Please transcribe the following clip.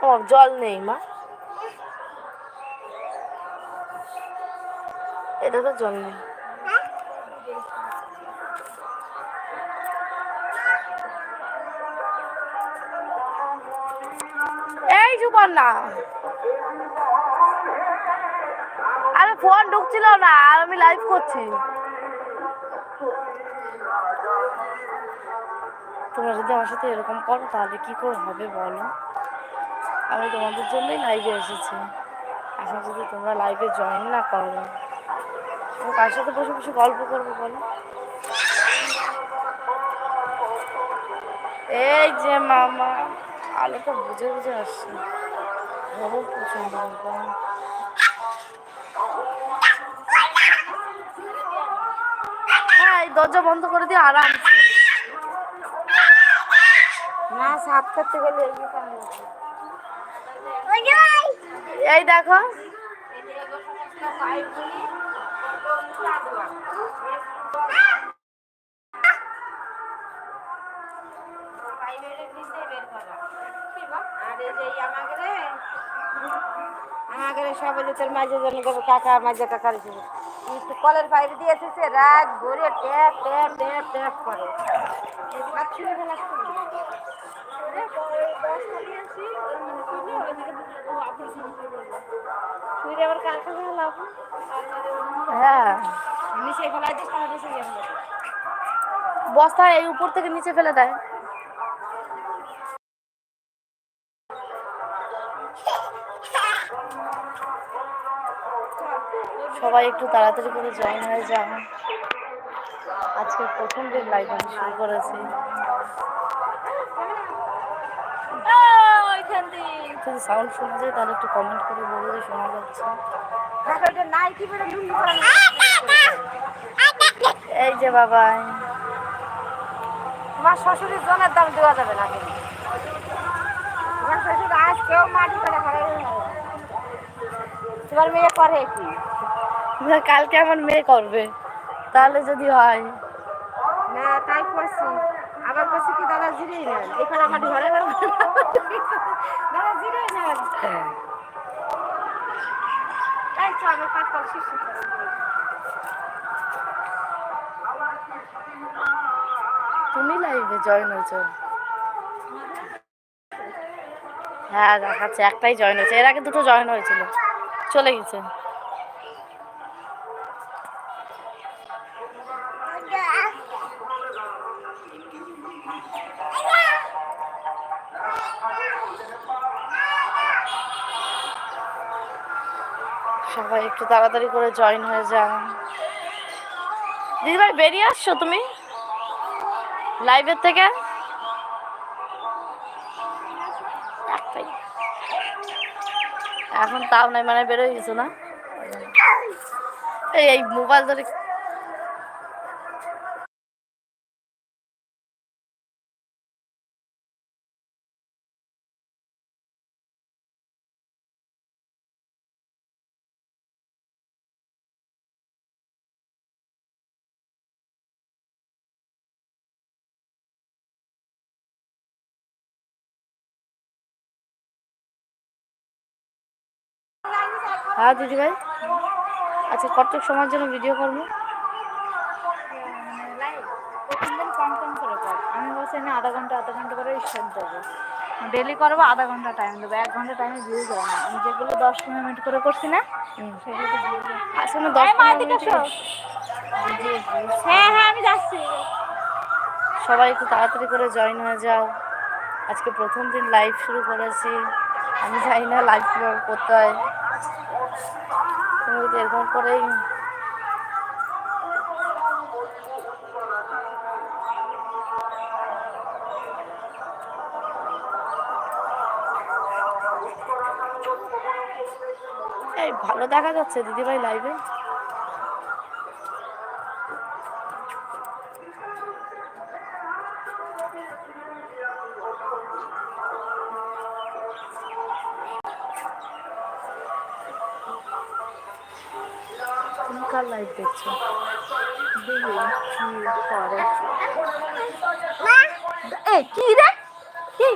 ও জল নেই মা, এটা তো জল নেই। এই সুবর্ণা, আরে ফোন ঢুকছিল না আর আমি লাইভ করছি। তোমরা যদি আমার সাথে এরকম করো তাহলে কি করে হবে বলো? আমি তোমাদের জন্যই লাইভে এসেছি। এখন যদি তোমরা লাইভে জয়েন না করো, আমি কার সাথে বসে বসে গল্প করবো বলো? এই যে মামা, আলোটা বুঝে বুঝে আসছে, গরম প্রচন্ড। হ্যাঁ, এই দরজা বন্ধ করে দিয়ে আরামসে না সাত করতে গেলে এই দেখো আমাকে সব তোর মাঝে জন্য দেবো কাকা, মাঝে কাকার একটু কলের বাইরে দিয়ে এসেছে, রাত ভরে ট্যাপ ট্যাপ ট্যাপ ট্যাপ করে। হ্যাঁ, নিচে ফেলা বস্তা এই উপর থেকে নিচে ফেলে দেয়। সবাই একটু তাড়াতাড়ি করে জয়েন হয়ে যাও। আজকে প্রথম দিন লাইভ আমি শুরু করেছি। যদি সাউন্ড শোনা যায় তাহলে একটু কমেন্ট করে বলে যে শোনা যাচ্ছে। এই যে বাবাই, তোমার শ্বশুরের জনের দাম দেওয়া যাবে না কিন্তু। তোমার শ্বশুর আজ কেউ মাটি করে হারাই। তোমার মেয়ে করে কি? কালকে আমার মেয়ে করবে, তাহলে যদি হয় না তাই করছি। আবার করছি কি দাদা জিরেই নেন, এখানে আমার ঘরে দাদা জিরেই নেন। তাই তো আমি পাতাল শিশু। তুমি লাইভে জয়েন হয়েছো? হ্যাঁ দেখাচ্ছে, একটাই জয়েন হয়েছে, এর আগে দুটো জয়েন হয়েছিল, চলে গেছে। সবাই একটু তাড়াতাড়ি করে জয়েন হয়ে যাও। দিদিভাই বেরিয়ে আসছো তুমি লাইভের থেকে? এখন তাও নাই মানে বেরোয় গেছো না? এই মোবাইল ধরে হ্যাঁ দিদিভাই, আচ্ছা কতটুকু সময়ের জন্য ভিডিও করবো? আমি বলছি আমি আধা ঘন্টা করে স্টার্ট দেবো, ডেলি করবো, আধা ঘন্টা টাইম দেবো, 1 ঘন্টা টাইমে ভিউজ হয় না। আমি যেগুলো 10-15 মিনিট করে করছি না সেগুলো আসলে 10-15 মিনিট। হ্যাঁ হ্যাঁ আমি যাচ্ছি। সবাই একটু তাড়াতাড়ি করে জয়েন হয়ে যাও। আজকে প্রথম দিন লাইভ শুরু করেছি, আমি জানি না লাইভ কীভাবে করতে হয়। তুমি যদি এরকম করেই এই ভালো দেখা যাচ্ছে দিদিভাই লাইভে? তুমি কার লাইভ দেখছো? কি রে কি